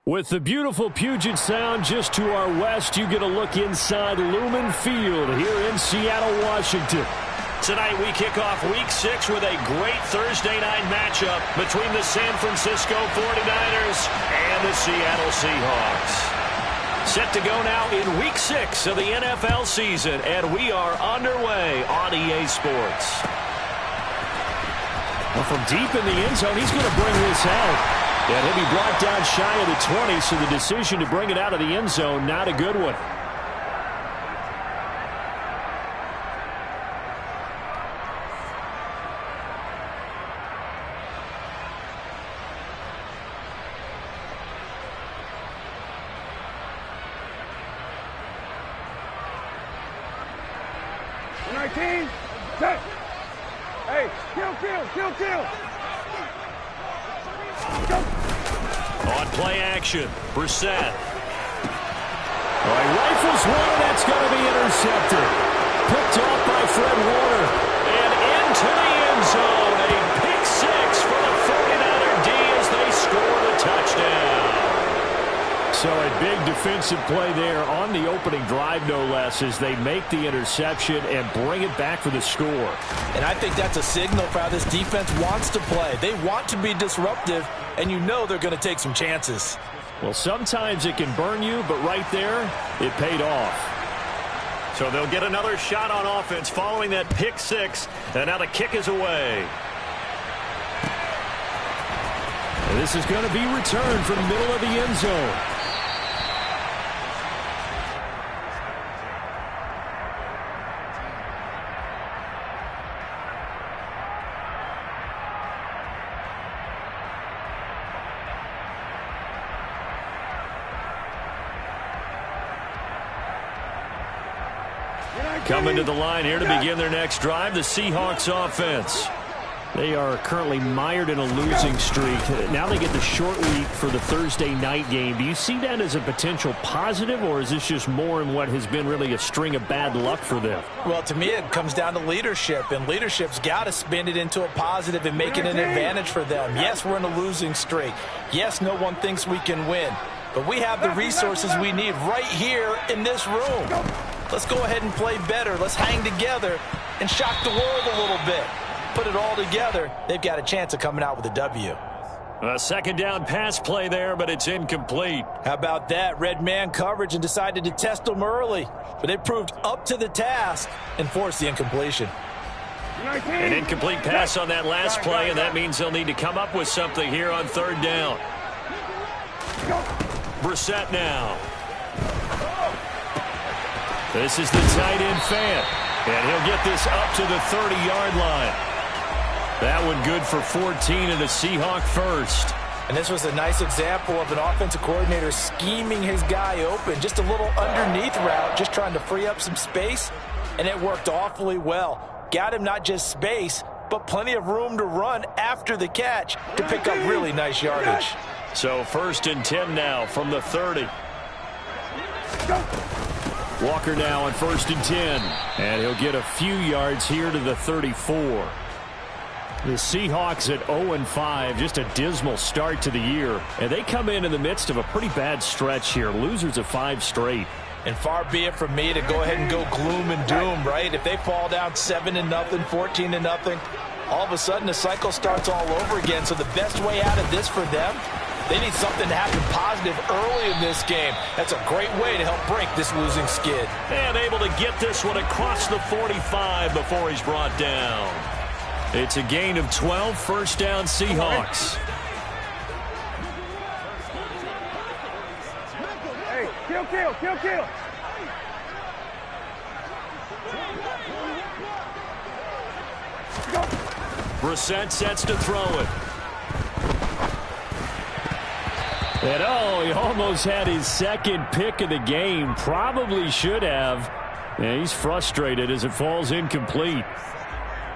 With the beautiful Puget Sound just to our west, you get a look inside Lumen Field here in Seattle, Washington. Tonight we kick off Week 6 with a great Thursday night matchup between the San Francisco 49ers and the Seattle Seahawks. Set to go now in Week 6 of the NFL season, and we are underway on EA Sports. Well, from deep in the end zone, he's going to bring this out. And he'll be brought down shy of the 20, so the decision to bring it out of the end zone, not a good one. On play action, Brissett. Well, he rifles one, and that's going to be intercepted. Picked off by Fred Warner. And into the end zone. A pick six for the 49er D as they score the touchdown. So a big defensive play there on the opening drive, no less, as they make the interception and bring it back for the score. And I think that's a signal for how this defense wants to play. They want to be disruptive, and you know they're going to take some chances. Well, sometimes it can burn you, but right there, it paid off. So they'll get another shot on offense following that pick six, and now the kick is away. And this is going to be returned from the middle of the end zone. Coming to the line here to begin their next drive, the Seahawks offense. They are currently mired in a losing streak. Now they get the short week for the Thursday night game. Do you see that as a potential positive, or is this just more in what has been really a string of bad luck for them? Well, to me, it comes down to leadership, and leadership's got to spin it into a positive and make it an advantage for them. Yes, we're in a losing streak. Yes, no one thinks we can win, but we have the resources we need right here in this room. Let's go ahead and play better. Let's hang together and shock the world a little bit. Put it all together, they've got a chance of coming out with a W. A second down pass play there, but it's incomplete. How about that? Red man coverage and decided to test them early. But they proved up to the task and forced the incompletion. An incomplete pass on that last play, and that means they'll need to come up with something here on third down. Brissett now. This is the tight end Fant, and he'll get this up to the 30-yard line. That one good for 14 and a Seahawk first. And this was a nice example of an offensive coordinator scheming his guy open. Just a little underneath route, just trying to free up some space, and it worked awfully well. Got him not just space, but plenty of room to run after the catch to pick up really nice yardage. So 1st and 10 now from the 30. Walker now on 1st and 10. And he'll get a few yards here to the 34. The Seahawks at 0-5, just a dismal start to the year. And they come in the midst of a pretty bad stretch here. Losers of 5 straight. And far be it from me to go ahead and go gloom and doom, right? If they fall down 7-0, 14-0, all of a sudden the cycle starts all over again. So the best way out of this for them, they need something to happen positive early in this game. That's a great way to help break this losing skid. And able to get this one across the 45 before he's brought down. It's a gain of 12, first down Seahawks. Hey, kill. Brissett sets to throw it. And he almost had his second pick of the game. Probably should have. Yeah, he's frustrated as it falls incomplete.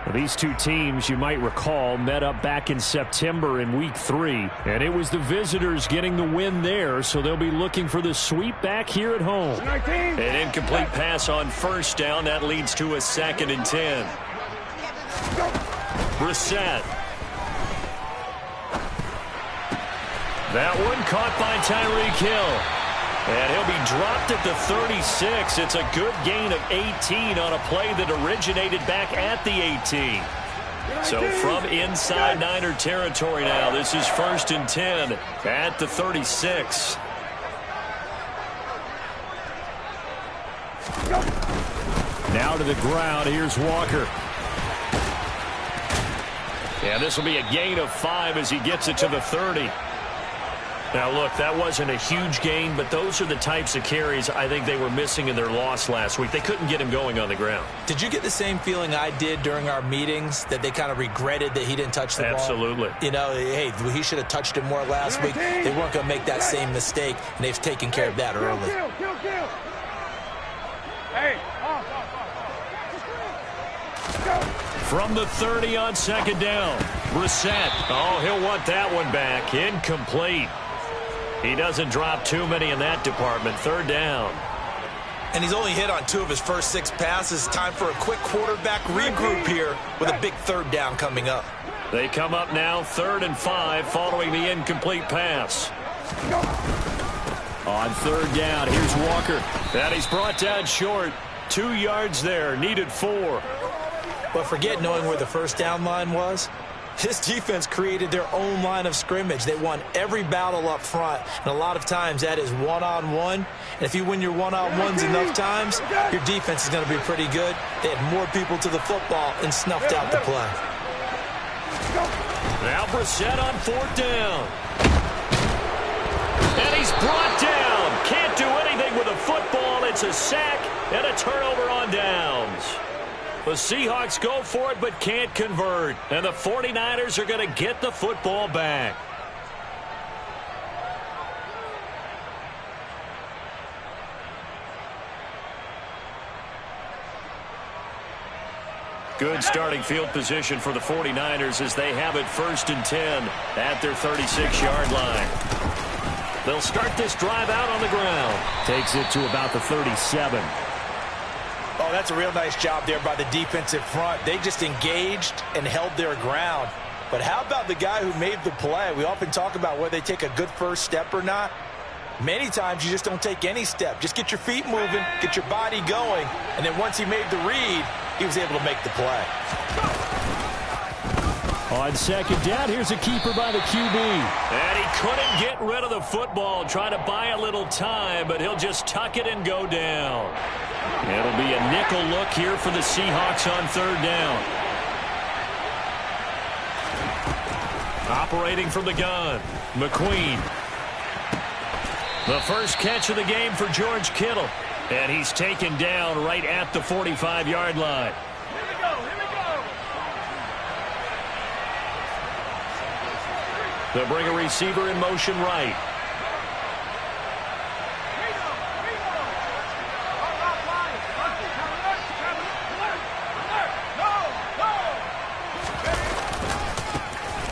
Well, these two teams, you might recall, met up back in September in Week 3. And it was the visitors getting the win there, so they'll be looking for the sweep back here at home. An incomplete pass on first down. That leads to a 2nd and 10. Brissett. That one caught by Tyreek Hill. And he'll be dropped at the 36. It's a good gain of 18 on a play that originated back at the 18. So from inside Niner territory now, this is 1st and 10 at the 36. Now to the ground. Here's Walker. Yeah, this will be a gain of 5 as he gets it to the 30. Now, look, that wasn't a huge gain, but those are the types of carries I think they were missing in their loss last week. They couldn't get him going on the ground. Did you get the same feeling I did during our meetings, that they kind of regretted that he didn't touch the ball? Absolutely. You know, hey, he should have touched it more last week. They weren't going to make that same mistake, and they've taken care of that early. Kill. Hey, From the 30 on 2nd down, Brissett. Oh, he'll want that one back. Incomplete. He doesn't drop too many in that department. 3rd down. And he's only hit on 2 of his first 6 passes. Time for a quick quarterback regroup here with a big 3rd down coming up. They come up now 3rd and 5 following the incomplete pass. On 3rd down, here's Walker. And he's brought down short. 2 yards there. Needed 4. But forget knowing where the first down line was. This defense created their own line of scrimmage. They won every battle up front, and a lot of times that is one-on-one. And if you win your one-on-ones enough times, your defense is going to be pretty good. They had more people to the football and snuffed out the play. Now Brissett on 4th down. And he's brought down. Can't do anything with a football. It's a sack and a turnover on downs. The Seahawks go for it but can't convert. And the 49ers are going to get the football back. Good starting field position for the 49ers as they have it 1st and 10 at their 36-yard line. They'll start this drive out on the ground. Takes it to about the 37. Oh, that's a real nice job there by the defensive front. They just engaged and held their ground. But how about the guy who made the play? We often talk about whether they take a good first step or not. Many times you just don't take any step. Just get your feet moving, get your body going, and then once he made the read, he was able to make the play. On 2nd down, here's a keeper by the QB. And he couldn't get rid of the football, trying to buy a little time, but he'll just tuck it and go down. It'll be a nickel look here for the Seahawks on 3rd down. Operating from the gun, McQueen. The first catch of the game for George Kittle. And he's taken down right at the 45-yard line. Here we go. They'll bring a receiver in motion right.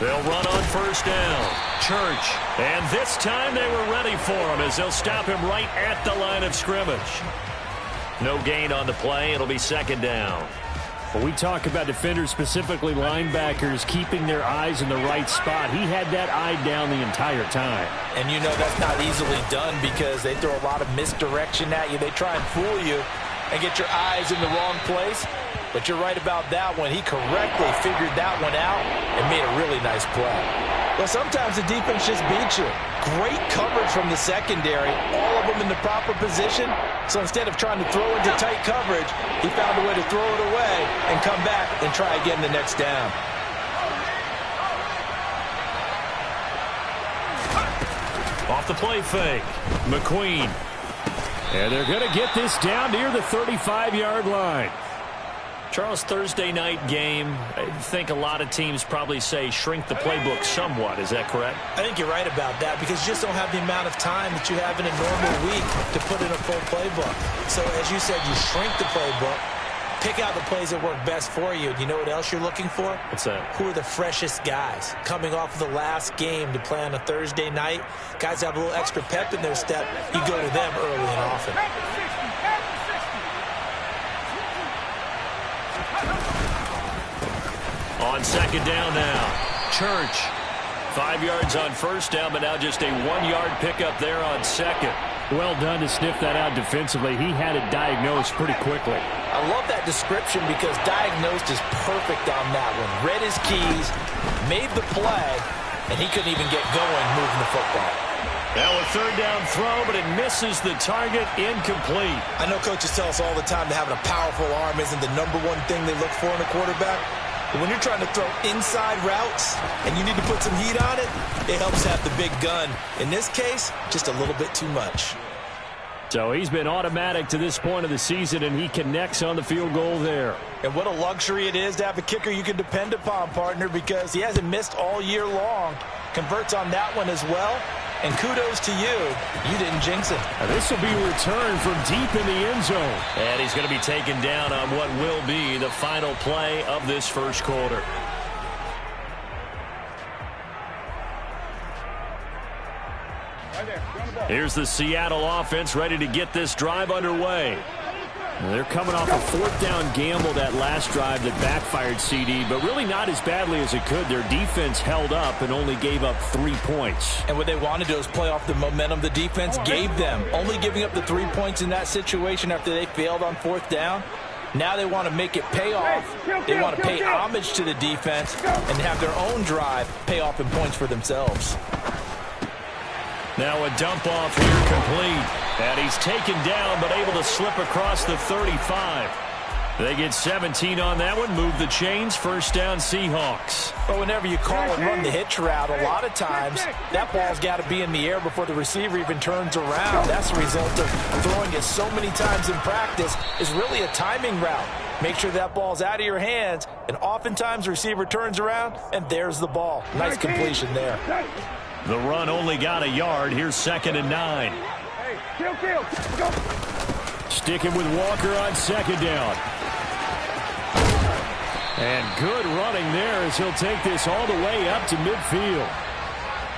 They'll run on 1st down. Church. And this time they were ready for him as they'll stop him right at the line of scrimmage. No gain on the play. It'll be 2nd down. When we talk about defenders, specifically linebackers, keeping their eyes in the right spot, he had that eye down the entire time. And you know that's not easily done because they throw a lot of misdirection at you. They try and fool you and get your eyes in the wrong place. But you're right about that one. He correctly figured that one out and made a really nice play. Well, sometimes the defense just beats you. Great coverage from the secondary, all of them in the proper position. So instead of trying to throw into tight coverage, he found a way to throw it away and come back and try again the next down. Off the play fake, McQueen. And they're going to get this down near the 35-yard line. Charles, Thursday night game, I think a lot of teams probably say shrink the playbook somewhat. Is that correct? I think you're right about that because you just don't have the amount of time that you have in a normal week to put in a full playbook. So as you said, you shrink the playbook, pick out the plays that work best for you. You know what else you're looking for? What's that? Who are the freshest guys coming off of the last game to play on a Thursday night? Guys have a little extra pep in their step. You go to them early and often. On 2nd down now, Church. 5 yards on first down, but now just a 1-yard pickup there on second. Well done to sniff that out defensively. He had it diagnosed pretty quickly. I love that description because diagnosed is perfect on that one. Read his keys, made the play, and he couldn't even get going moving the football. Now a third down throw, but it misses the target, incomplete. I know coaches tell us all the time that having a powerful arm isn't the #1 thing they look for in a quarterback. But when you're trying to throw inside routes and you need to put some heat on it, it helps have the big gun. In this case, just a little bit too much. So he's been automatic to this point of the season, and he connects on the field goal there. And what a luxury it is to have a kicker you can depend upon, partner, because he hasn't missed all year long. Converts on that one as well. And kudos to you. You didn't jinx it. This will be returned from deep in the end zone. And he's going to be taken down on what will be the final play of this first quarter. Here's the Seattle offense ready to get this drive underway. They're coming off a fourth down gamble that last drive that backfired, CD, but really not as badly as it could. Their defense held up and only gave up 3 points. And what they wanted to do is play off the momentum the defense gave them. Only giving up the 3 points in that situation after they failed on fourth down. Now they want to make it pay off. They want to pay homage to the defense and have their own drive pay off in points for themselves. Now a dump off here complete. And he's taken down but able to slip across the 35. They get 17 on that one. Move the chains. First down Seahawks. But whenever you call and run the hitch route, a lot of times that ball's got to be in the air before the receiver even turns around. That's the result of throwing it so many times in practice. Is really a timing route. Make sure that ball's out of your hands, and oftentimes the receiver turns around, and there's the ball. Nice completion there. The run only got a yard. Here's 2nd and 9. Kill. Go. Sticking with Walker on 2nd down. And good running there as he'll take this all the way up to midfield.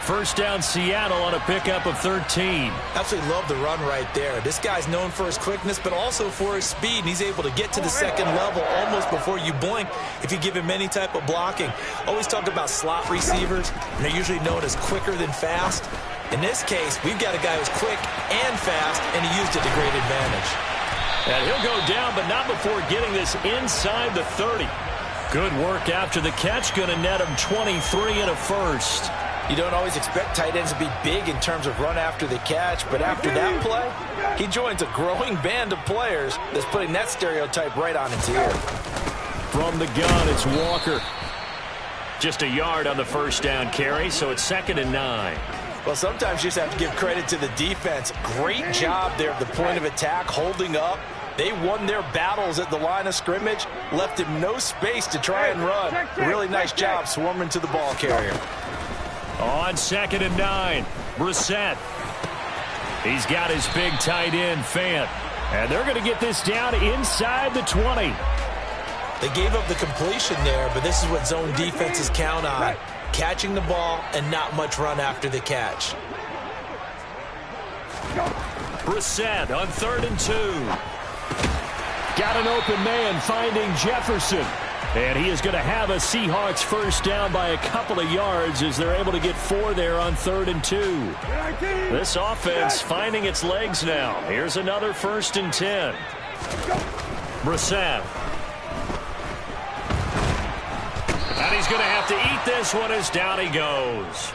First down Seattle on a pickup of 13. Absolutely love the run right there. This guy's known for his quickness, but also for his speed. And he's able to get to the second level almost before you blink if you give him any type of blocking. Always talk about slot receivers, and they're usually known as quicker than fast. In this case, we've got a guy who's quick and fast, and he used it to great advantage. And he'll go down, but not before getting this inside the 30. Good work after the catch. Going to net him 23 and a first. You don't always expect tight ends to be big in terms of run after the catch, but after that play, he joins a growing band of players that's putting that stereotype right on its ear. From the gun, it's Walker. Just a yard on the first down carry, so it's 2nd and 9. Well, sometimes you just have to give credit to the defense. Great job there at the point of attack, holding up. They won their battles at the line of scrimmage, left him no space to try and run. A really nice job swarming to the ball carrier. On 2nd and 9, Brissett. He's got his big tight end, Fant. And they're going to get this down inside the 20. They gave up the completion there, but this is what zone defenses count on. Catching the ball and not much run after the catch. Brissett on 3rd and 2. Got an open man finding Jefferson. And he is going to have a Seahawks first down by a couple of yards as they're able to get 4 there on 3rd and 2. This offense finding its legs now. Here's another 1st and 10. Brissett. And he's going to have to eat this one as down he goes.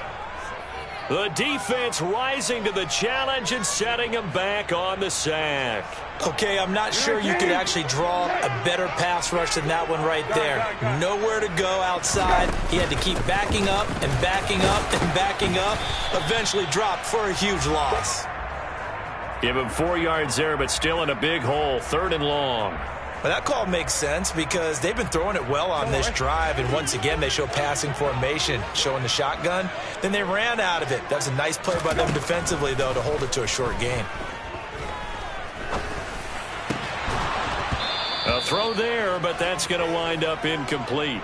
The defense rising to the challenge and setting him back on the sack. Okay, I'm not sure you could actually draw a better pass rush than that one right there. Nowhere to go outside. He had to keep backing up and backing up and backing up. Eventually dropped for a huge loss. Give him 4 yards there, but still in a big hole. 3rd and long. Well, that call makes sense because they've been throwing it well on this drive, and once again they show passing formation, showing the shotgun. Then they ran out of it. That was a nice play by them defensively, though, to hold it to a short gain. A throw there, but that's going to wind up incomplete.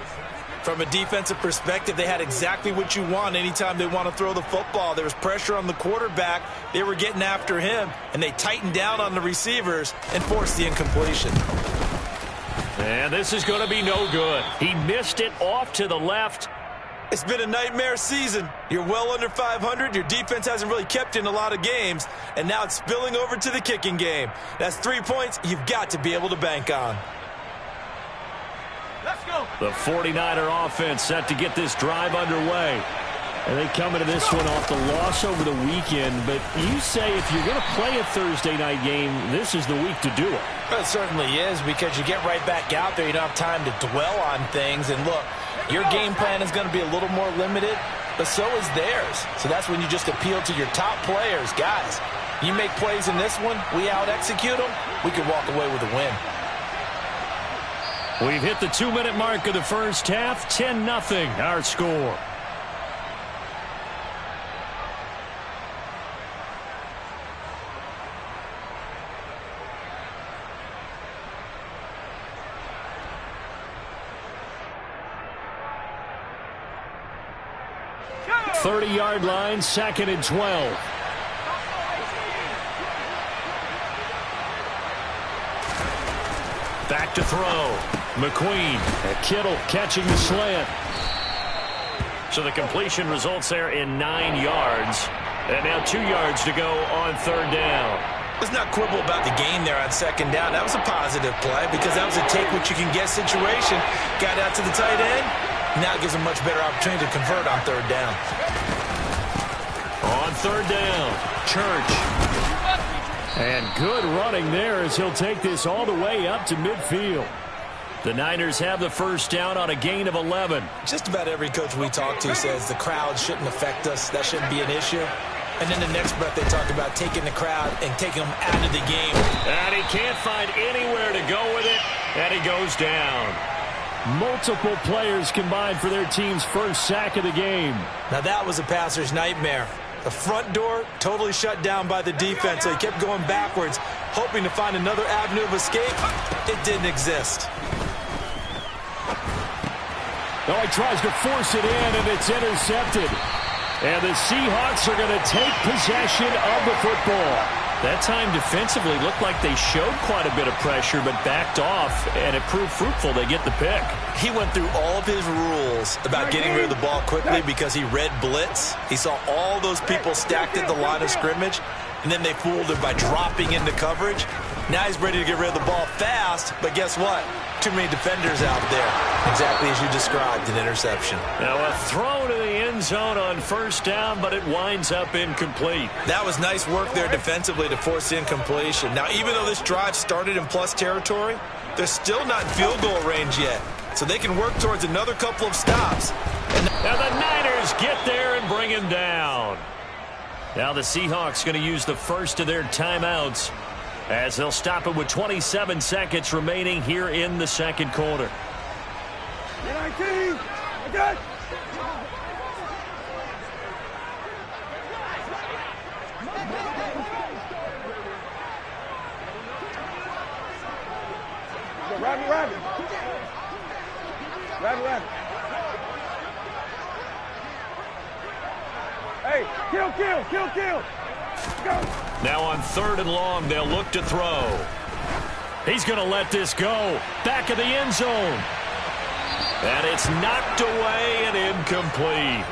From a defensive perspective, they had exactly what you want anytime they want to throw the football. There was pressure on the quarterback. They were getting after him, and they tightened down on the receivers and forced the incompletion. And this is going to be no good. He missed it off to the left. It's been a nightmare season. You're well under 500. Your defense hasn't really kept you in a lot of games. And now it's spilling over to the kicking game. That's 3 points you've got to be able to bank on. Let's go. The 49er offense set to get this drive underway. And they come into this one off the loss over the weekend. But you say if you're going to play a Thursday night game, this is the week to do it. Well, it certainly is, because you get right back out there. You don't have time to dwell on things. And look, your game plan is going to be a little more limited, but so is theirs. So that's when you just appeal to your top players. Guys, you make plays in this one, we out-execute them, we could walk away with a win. We've hit the 2-minute mark of the first half. 10-0 our score. The 30-yard line, 2nd and 12. Back to throw. McQueen. Kittle catching the slant. So the completion results there in 9 yards. And now 2 yards to go on 3rd down. Let's not quibble about the gain there on 2nd down. That was a positive play because that was a take-what-you-can-get situation. Got out to the tight end. Now it gives them a much better opportunity to convert on 3rd down. On 3rd down, Church. And good running there as he'll take this all the way up to midfield. The Niners have the 1st down on a gain of 11. Just about every coach we talk to says the crowd shouldn't affect us. That shouldn't be an issue. And then the next breath they talk about taking the crowd and taking them out of the game. And he can't find anywhere to go with it, and he goes down. Multiple players combined for their team's 1st sack of the game. Now that was a passer's nightmare. The front door totally shut down by the defense, so he kept going backwards, hoping to find another avenue of escape. It didn't exist. Now he tries to force it in, and it's intercepted. And the Seahawks are going to take possession of the football. That time defensively looked like they showed quite a bit of pressure but backed off, and it proved fruitful. They get the pick. He went through all of his rules about getting rid of the ball quickly because he read blitz. He saw all those people stacked at the line of scrimmage, and then they fooled him by dropping into coverage. Now he's ready to get rid of the ball fast, but guess what? Too many defenders out there. Exactly as you described, an interception. Now a throw to the end zone on 1st down, but it winds up incomplete. That was nice work there defensively to force incompletion. Now, even though this drive started in plus territory, they're still not in field goal range yet. So they can work towards another couple of stops. And now the Niners get there and bring him down. Now the Seahawks going to use the first of their timeouts as they'll stop it with 27 seconds remaining here in the 2nd quarter. 19, okay. Rabbit. Hey, kill. Go. Now on 3rd and long, they'll look to throw. He's going to let this go. Back of the end zone. And it's knocked away and incomplete.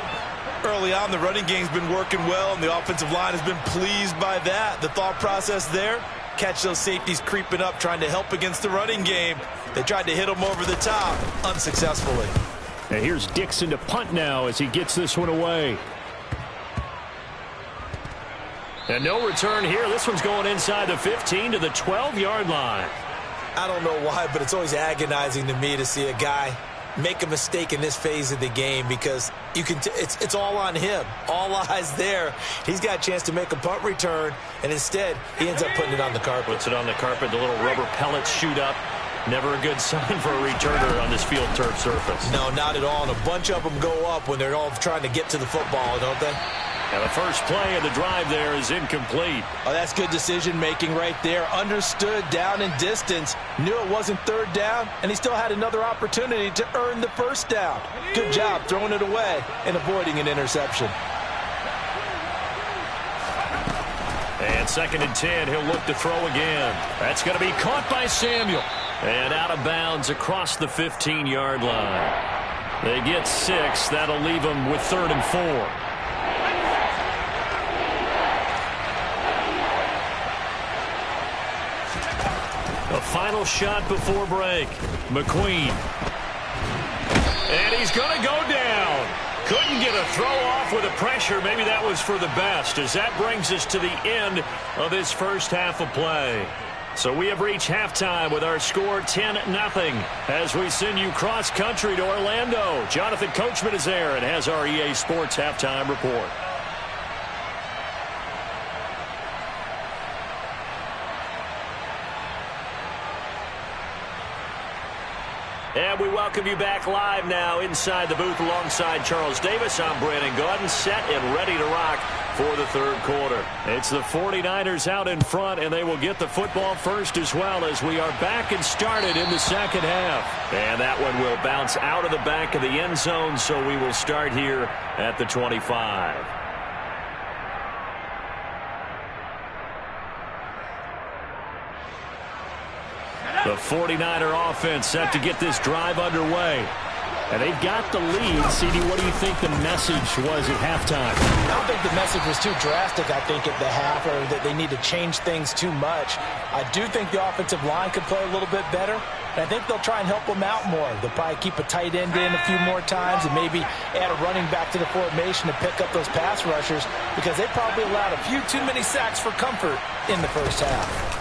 Early on, the running game's been working well, and the offensive line has been pleased by that. The thought process there, catch those safeties creeping up, trying to help against the running game. They tried to hit him over the top, unsuccessfully. And here's Dixon to punt now as he gets this one away. And no return here. This one's going inside the 15 to the 12-yard line. I don't know why, but it's always agonizing to me to see a guy make a mistake in this phase of the game because you can. It's all on him. All eyes there. He's got a chance to make a punt return, and instead he ends up putting it on the carpet. Puts it on the carpet. The little rubber pellets shoot up. Never a good sign for a returner on this field turf surface. No, not at all. And a bunch of them go up when they're all trying to get to the football, don't they? And the first play of the drive there is incomplete. Oh, that's good decision-making right there. Understood down and distance. Knew it wasn't 3rd down, and he still had another opportunity to earn the 1st down. Good job throwing it away and avoiding an interception. And 2nd and 10, he'll look to throw again. That's going to be caught by Samuel. And out of bounds across the 15-yard line. They get 6. That'll leave them with 3rd and 4. A final shot before break. McQueen. And he's going to go down. Couldn't get a throw off with the pressure. Maybe that was for the best, as that brings us to the end of this first half of play. So we have reached halftime with our score 10-0 as we send you cross-country to Orlando. Jonathan Coachman is there and has our EA Sports halftime report. And we welcome you back live now inside the booth alongside Charles Davis. I'm Brandon Gaudin, set and ready to rock for the third quarter. It's the 49ers out in front, and they will get the football first as well as we are back and started in the second half. And that one will bounce out of the back of the end zone, so we will start here at the 25. The 49er offense set to get this drive underway. And they've got the lead. CD, what do you think the message was at halftime? I don't think the message was too drastic, I think, at the half, or that they need to change things too much. I do think the offensive line could play a little bit better, and I think they'll try and help them out more. They'll probably keep a tight end in a few more times and maybe add a running back to the formation to pick up those pass rushers, because they probably allowed a few too many sacks for comfort in the first half.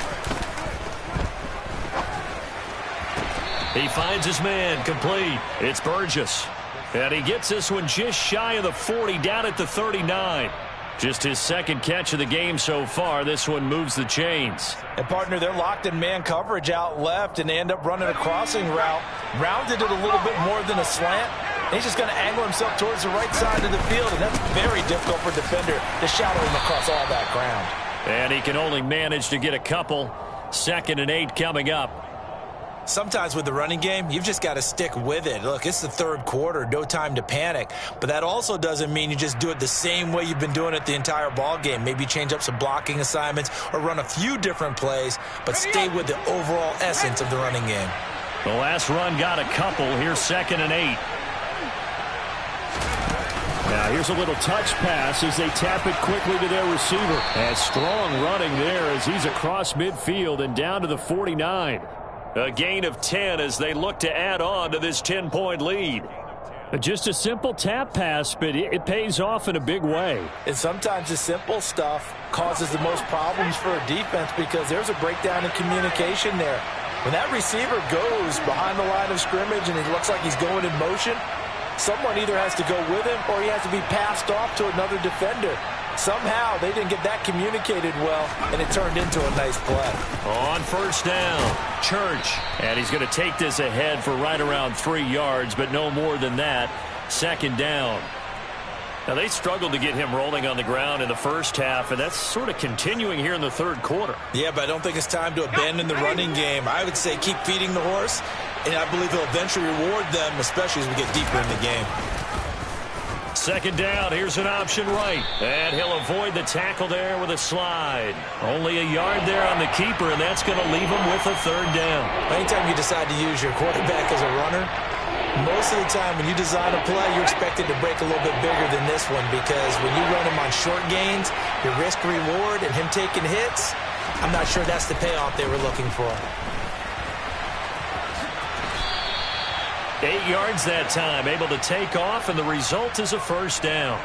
He finds his man, complete. It's Burgess. And he gets this one just shy of the 40, down at the 39. Just his second catch of the game so far. This one moves the chains. And, partner, they're locked in man coverage out left, and they end up running a crossing route. Rounded it a little bit more than a slant. And he's just going to angle himself towards the right side of the field, and that's very difficult for a defender to shadow him across all that ground. And he can only manage to get a couple. 2nd and 8 coming up. Sometimes with the running game, you've just got to stick with it. Look, it's the third quarter, no time to panic. But that also doesn't mean you just do it the same way you've been doing it the entire ball game. Maybe change up some blocking assignments or run a few different plays, but stay with the overall essence of the running game. The last run got a couple. Here's 2nd and 8. Now here's a little touch pass as they tap it quickly to their receiver. And strong running there as he's across midfield and down to the 49. A gain of 10 as they look to add on to this 10-point lead. Just a simple tap pass, but it pays off in a big way. And sometimes the simple stuff causes the most problems for a defense because there's a breakdown in communication there. When that receiver goes behind the line of scrimmage and it looks like he's going in motion, someone either has to go with him or he has to be passed off to another defender. Somehow they didn't get that communicated well, and it turned into a nice play. On first down, Church. And he's going to take this ahead for right around 3 yards, but no more than that. 2nd down. Now, they struggled to get him rolling on the ground in the first half, and that's sort of continuing here in the third quarter. Yeah, but I don't think it's time to abandon the running game. I would say keep feeding the horse, and I believe he'll eventually reward them, especially as we get deeper in the game. 2nd down, here's an option right. And he'll avoid the tackle there with a slide. Only a yard there on the keeper, and that's going to leave him with a 3rd down. Anytime you decide to use your quarterback as a runner, most of the time when you design a play, you're expected to break a little bit bigger than this one, because when you run him on short gains, your risk-reward and him taking hits, I'm not sure that's the payoff they were looking for. 8 yards that time, able to take off, and the result is a 1st down.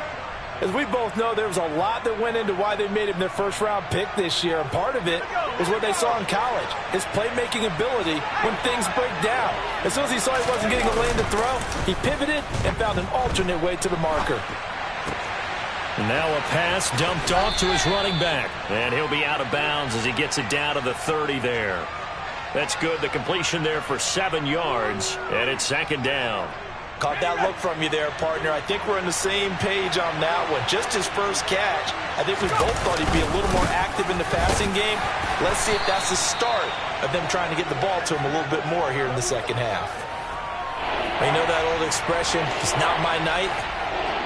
As we both know, there was a lot that went into why they made him their first-round pick this year, and part of it was what they saw in college, his playmaking ability when things break down. As soon as he saw he wasn't getting a lane to throw, he pivoted and found an alternate way to the marker. And now a pass dumped off to his running back, and he'll be out of bounds as he gets it down to the 30 there. That's good. The completion there for 7 yards, and it's 2nd down. Caught that look from you there, partner. I think we're on the same page on that one. Just his first catch. I think we both thought he'd be a little more active in the passing game. Let's see if that's the start of them trying to get the ball to him a little bit more here in the second half. You know that old expression, it's not my night?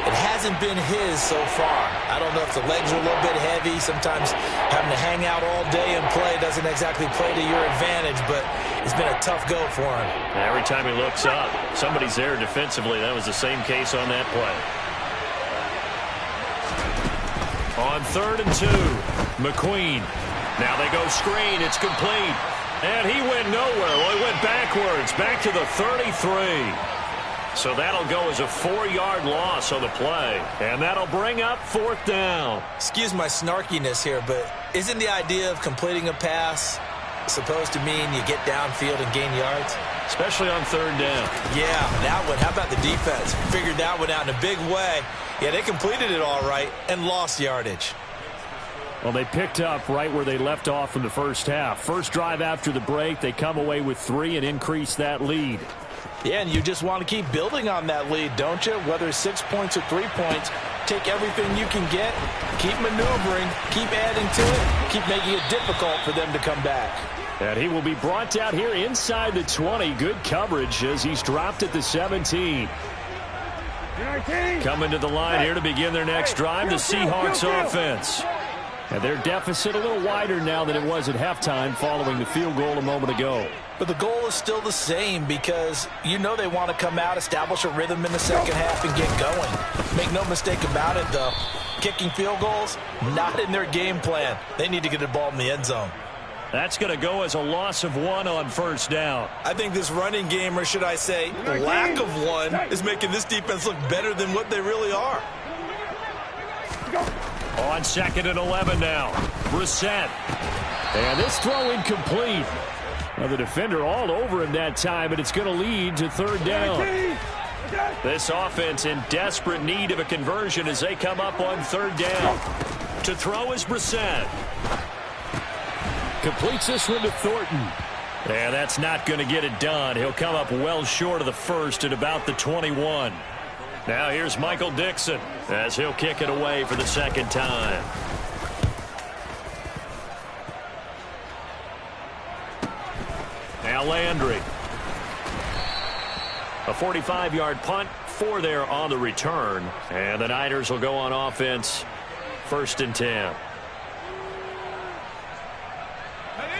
It hasn't been his so far. I don't know if the legs are a little bit heavy. Sometimes having to hang out all day and play doesn't exactly play to your advantage, but it's been a tough go for him. Every time he looks up, somebody's there defensively. That was the same case on that play. On 3rd and 2, McQueen. Now they go screen. It's complete. And he went nowhere. Well, he went backwards, back to the 33. So that'll go as a 4-yard loss on the play. And that'll bring up 4th down. Excuse my snarkiness here, but isn't the idea of completing a pass supposed to mean you get downfield and gain yards? Especially on 3rd down. Yeah, that one. How about the defense? Figured that one out in a big way. Yeah, they completed it all right and lost yardage. Well, they picked up right where they left off in the first half. First drive after the break, they come away with 3 and increase that lead. Yeah, and you just want to keep building on that lead, don't you? Whether it's 6 points or 3 points, take everything you can get, keep maneuvering, keep adding to it, keep making it difficult for them to come back. And he will be brought down here inside the 20. Good coverage as he's dropped at the 17. Coming to the line here to begin their next drive, the Seahawks offense. And their deficit a little wider now than it was at halftime following the field goal a moment ago. But the goal is still the same because you know they want to come out, establish a rhythm in the second half, and get going. Make no mistake about it, though. Kicking field goals, not in their game plan. They need to get the ball in the end zone. That's going to go as a loss of 1 on first down. I think this running game, or should I say lack of one, is making this defense look better than what they really are. On 2nd and 11 now. Brissett. And this throw incomplete. Well, the defender all over him that time, and it's going to lead to 3rd down. This offense in desperate need of a conversion as they come up on 3rd down. To throw is Brissett. Completes this one to Thornton. And that's not going to get it done. He'll come up well short of the first at about the 21. Now here's Michael Dixon as he'll kick it away for the 2nd time. Now Landry. A 45-yard punt, 4 there on the return. And the Niners will go on offense, 1st and 10.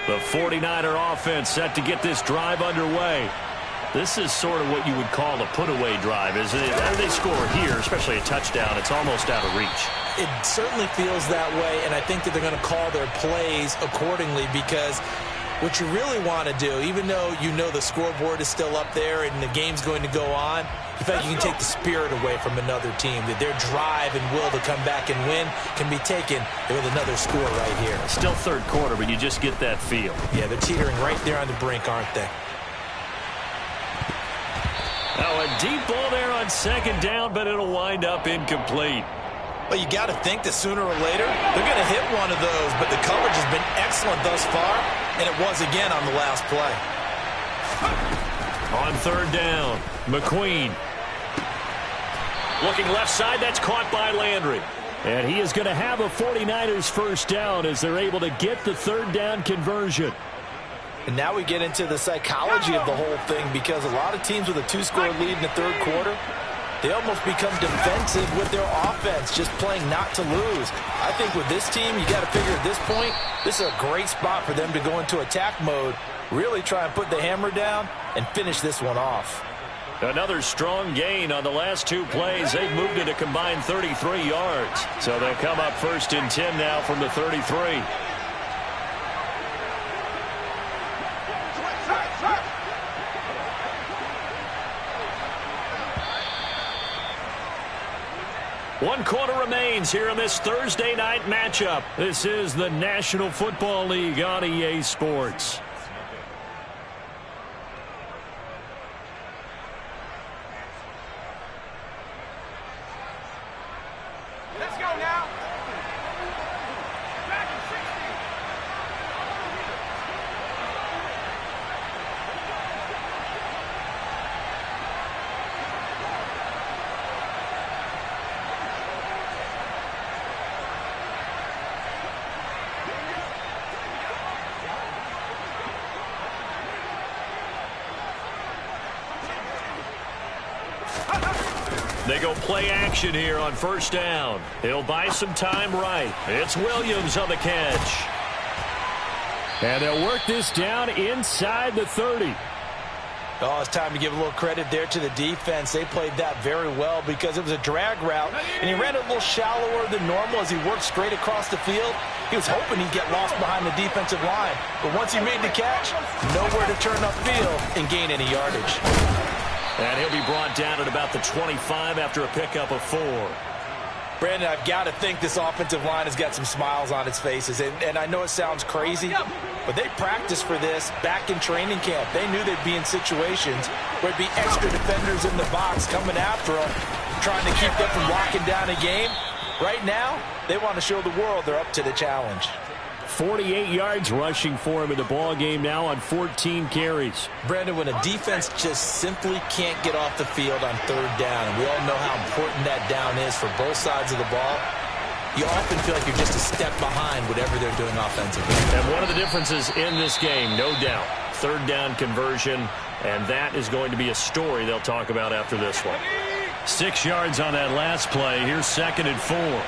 The 49er offense set to get this drive underway. This is sort of what you would call a put-away drive, isn't it? After they score here, especially a touchdown, it's almost out of reach. It certainly feels that way, and I think that they're going to call their plays accordingly because what you really want to do, even though you know the scoreboard is still up there and the game's going to go on, in fact, you can take the spirit away from another team, that their drive and will to come back and win can be taken with another score right here. Still 3rd quarter, but you just get that feel. Yeah, they're teetering right there on the brink, aren't they? Now a deep ball there on 2nd down, but it'll wind up incomplete. Well, you got to think that sooner or later they're going to hit one of those, but the coverage has been excellent thus far, and it was again on the last play. On 3rd down, McQueen. Looking left side, that's caught by Landry. And he is going to have a 49ers first down as they're able to get the 3rd down conversion. And now we get into the psychology of the whole thing because a lot of teams with a 2-score lead in the 3rd quarter, they almost become defensive with their offense, just playing not to lose. I think with this team, you got to figure at this point, this is a great spot for them to go into attack mode, really try and put the hammer down and finish this one off. Another strong gain on the last 2 plays. They've moved it a combined 33 yards. So they'll come up 1st and 10 now from the 33. One quarter remains here in this Thursday night matchup. This is the National Football League on EA Sports. Let's go now. They go play action here on first down. He'll buy some time right. It's Williams on the catch. And they'll work this down inside the 30. Oh, it's time to give a little credit there to the defense. They played that very well because it was a drag route, and he ran it a little shallower than normal as he worked straight across the field. He was hoping he'd get lost behind the defensive line, but once he made the catch, nowhere to turn upfield and gain any yardage. And he'll be brought down at about the 25 after a pickup of 4. Brandon, I've got to think this offensive line has got some smiles on its faces. And I know it sounds crazy, but they practiced for this back in training camp. They knew they'd be in situations where there'd be extra defenders in the box coming after them, trying to keep them from locking down a game. Right now, they want to show the world they're up to the challenge. 48 yards rushing for him in the ball game now on 14 carries. Brandon, when a defense just simply can't get off the field on third down, and we all know how important that down is for both sides of the ball, you often feel like you're just a step behind whatever they're doing offensively. And one of the differences in this game, no doubt, third down conversion, and that is going to be a story they'll talk about after this one. 6 yards on that last play. Here's 2nd and 4.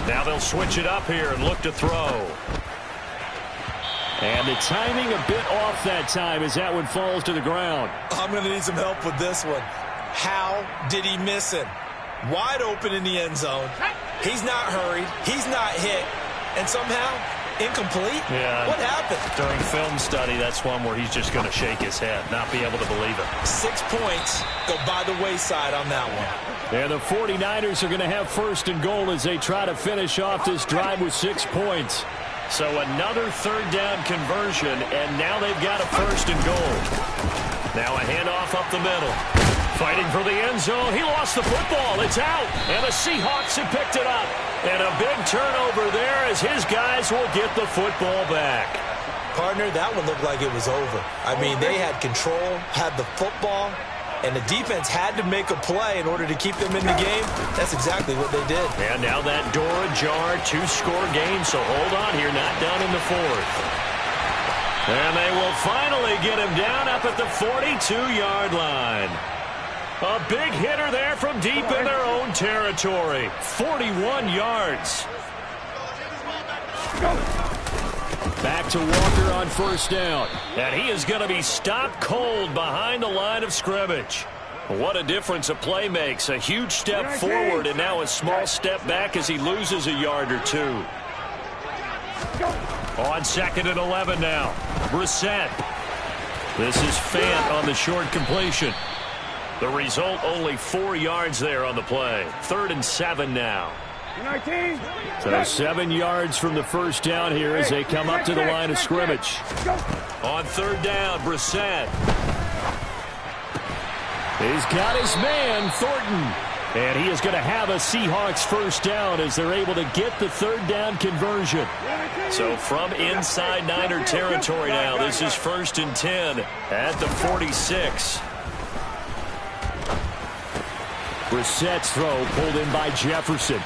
Now they'll switch it up here and look to throw. And the timing a bit off that time as that one falls to the ground. I'm going to need some help with this one. How did he miss him? Wide open in the end zone. He's not hurried. He's not hit. And somehow, incomplete? Yeah. What happened? During film study, that's one where he's just going to shake his head, not be able to believe it. 6 points go by the wayside on that one. And the 49ers are going to have 1st and goal as they try to finish off this drive with 6 points. So another third down conversion, and now they've got a 1st and goal. Now a handoff up the middle. Fighting for the end zone. He lost the football. It's out. And the Seahawks have picked it up. And a big turnover there as his guys will get the football back. Partner, that one looked like it was over. I mean, they had control, had the football, and the defense had to make a play in order to keep them in the game. That's exactly what they did. And now that door ajar, 2-score game, so hold on here, not done in the 4th. And they will finally get him down up at the 42-yard line. A big hitter there from deep in their own territory. 41 yards. Back to Walker on 1st down. And he is going to be stopped cold behind the line of scrimmage. What a difference a play makes. A huge step forward and now a small step back as he loses a yard or 2. On 2nd and 11 now. Brissett. This is Fant on the short completion. The result, only 4 yards there on the play. 3rd and 7 now. So 7 yards from the 1st down here as they come up to the line of scrimmage. On 3rd down, Brissett. He's got his man, Thornton. And he is going to have a Seahawks 1st down as they're able to get the 3rd down conversion. So from inside Niner territory now, this is 1st and 10 at the 46. Brissett's throw pulled in by Jefferson.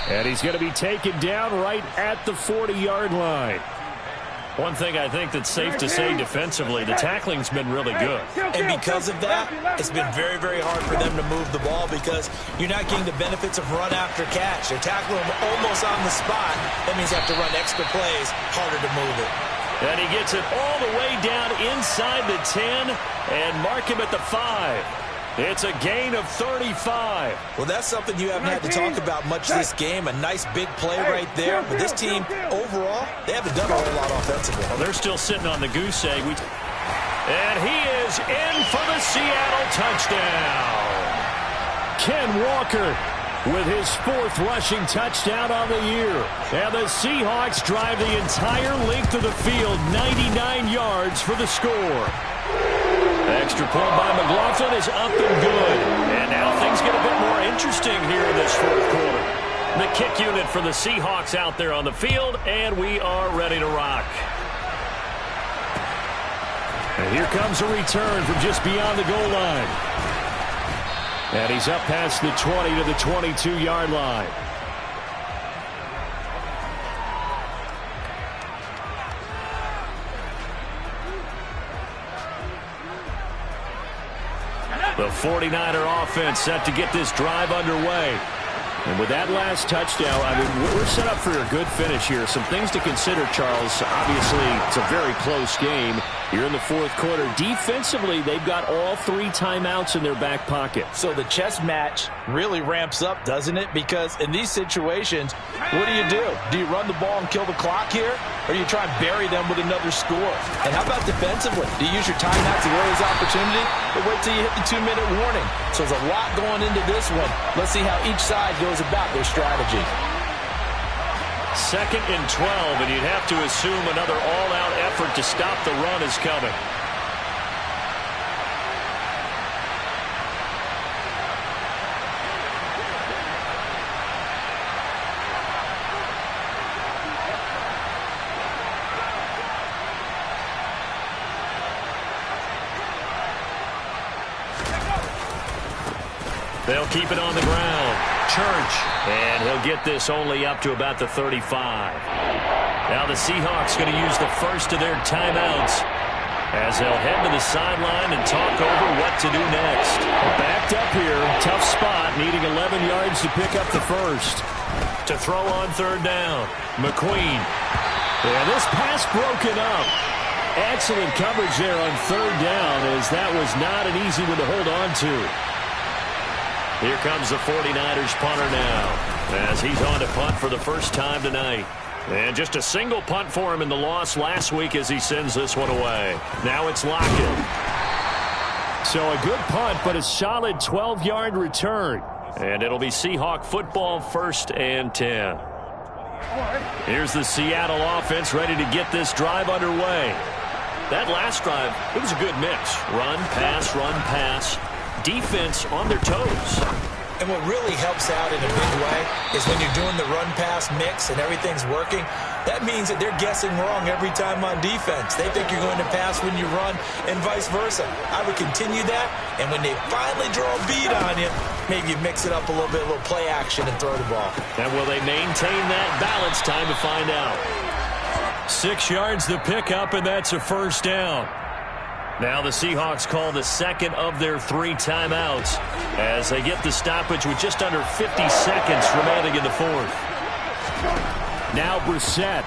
And he's going to be taken down right at the 40-yard line. One thing I think that's safe to say defensively, the tackling's been really good. And because of that, it's been very, very hard for them to move the ball because you're not getting the benefits of run after catch. They're tackling him almost on the spot. That means they have to run extra plays, harder to move it. And he gets it all the way down inside the 10 and mark him at the 5. It's a gain of 35. Well, that's something you haven't had to talk about much this game. A nice big play right there. But this team, overall, they haven't done a whole lot offensively. Well, they're still sitting on the goose egg. And he is in for the Seattle touchdown. Ken Walker with his 4th rushing touchdown on the year. And the Seahawks drive the entire length of the field, 99 yards for the score. Extra point by McLaughlin is up and good. And now things get a bit more interesting here in this 4th quarter. The kick unit for the Seahawks out there on the field, and we are ready to rock. And here comes a return from just beyond the goal line. And he's up past the 20 to the 22-yard line. The 49er offense set to get this drive underway. And with that last touchdown, I mean, we're set up for a good finish here. Some things to consider, Charles. Obviously, it's a very close game. You're in the fourth quarter. Defensively, they've got all 3 timeouts in their back pocket. So the chess match really ramps up, doesn't it? Because in these situations, what do? Do you run the ball and kill the clock here? Or do you try and bury them with another score? And how about defensively? Do you use your timeouts to raise opportunity? Or wait till you hit the 2-minute warning? So there's a lot going into this one. Let's see how each side goes about their strategy. 2nd and 12, and you'd have to assume another all-out effort to stop the run is coming. They'll keep it on the ground. Church. And he'll get this only up to about the 35. Now the Seahawks going to use the first of their timeouts as they'll head to the sideline and talk over what to do next. Backed up here. Tough spot. Needing 11 yards to pick up the first. To throw on 3rd down. McQueen. Yeah, this pass broken up. Excellent coverage there on 3rd down, as that was not an easy one to hold on to. Here comes the 49ers punter now as he's on to punt for the first time tonight. And just a single punt for him in the loss last week as he sends this one away. Now it's Lockett. So a good punt, but a solid 12-yard return. And it'll be Seahawk football 1st and 10. Here's the Seattle offense ready to get this drive underway. That last drive, it was a good mix. Run, pass. Defense on their toes. And what really helps out in a big way is when you're doing the run-pass mix and everything's working, that means that they're guessing wrong every time on defense. They think you're going to pass when you run and vice versa. I would continue that, and when they finally draw a beat on you, maybe you mix it up a little bit, a little play action and throw the ball. And will they maintain that balance? Time to find out. 6 yards the pickup, and that's a first down. Now the Seahawks call the second of their 3 timeouts as they get the stoppage with just under 50 seconds remaining in the fourth. Now Brissett.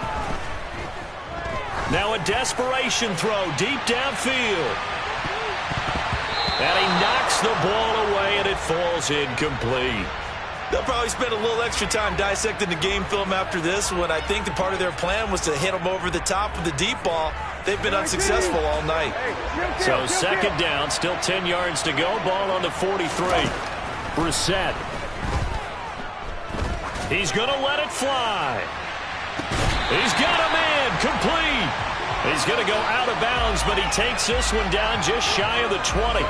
Now a desperation throw deep downfield. And he knocks the ball away and it falls incomplete. They'll probably spend a little extra time dissecting the game film after this one. I think the part of their plan was to hit them over the top of the deep ball. They've been unsuccessful all night. So 2nd down, still 10 yards to go. Ball on the 43. Brissett. He's going to let it fly. He's got a man complete. He's going to go out of bounds, but he takes this one down just shy of the 20.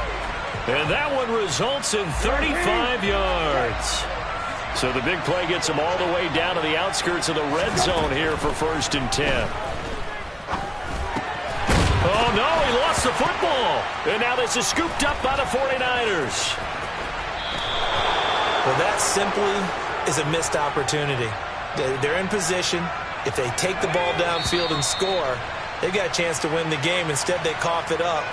And that one results in 35 yards. So the big play gets him all the way down to the outskirts of the red zone here for 1st and 10. Oh, no, he lost the football. And now this is scooped up by the 49ers. Well, that simply is a missed opportunity. They're in position. If they take the ball downfield and score, they've got a chance to win the game. Instead, they cough it up.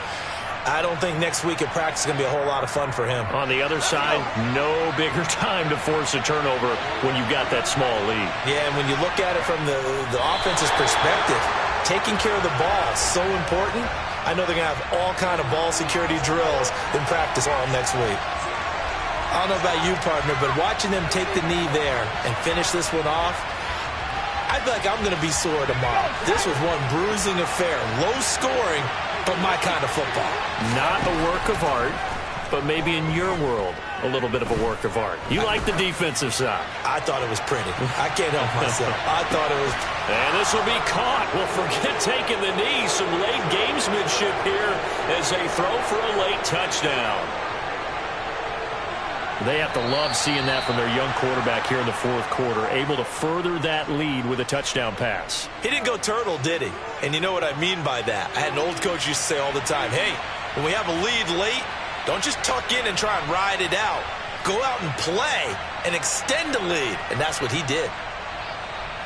I don't think next week at practice is going to be a whole lot of fun for him. On the other side, no bigger time to force a turnover when you've got that small lead. Yeah, and when you look at it from the offense's perspective, taking care of the ball is so important. I know they're going to have all kind of ball security drills in practice all next week. I don't know about you, partner, but watching them take the knee there and finish this one off, I feel like I'm going to be sore tomorrow. This was one bruising affair. Low scoring, but my kind of football. Not a work of art, but maybe in your world, a little bit of a work of art. You like the defensive side. I thought it was pretty. I can't help myself. I thought it was. And this will be caught. Well, forget taking the knee. Some late gamesmanship here as they throw for a late touchdown. They have to love seeing that from their young quarterback here in the fourth quarter, able to further that lead with a touchdown pass. He didn't go turtle, did he? And you know what I mean by that. I had an old coach used to say all the time, hey, when we have a lead late, don't just tuck in and try and ride it out. Go out and play and extend the lead. And that's what he did.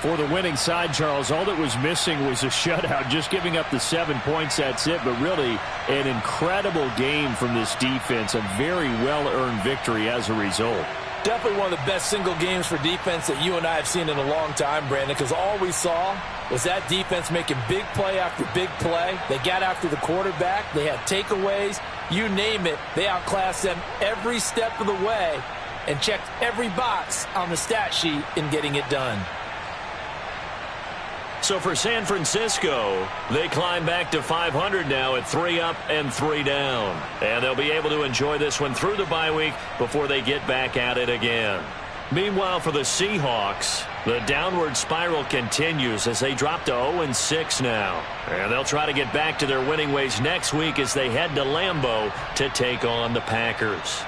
For the winning side, Charles, all that was missing was a shutout, just giving up the 7 points, that's it. But really an incredible game from this defense, a very well-earned victory as a result. Definitely one of the best single games for defense that you and I have seen in a long time, Brandon, because all we saw was that defense making big play after big play. They got after the quarterback. They had takeaways. You name it. They outclassed them every step of the way and checked every box on the stat sheet in getting it done. So for San Francisco, they climb back to 500 now at 3 up and 3 down. And they'll be able to enjoy this one through the bye week before they get back at it again. Meanwhile, for the Seahawks, the downward spiral continues as they drop to 0-6 now. And they'll try to get back to their winning ways next week as they head to Lambeau to take on the Packers.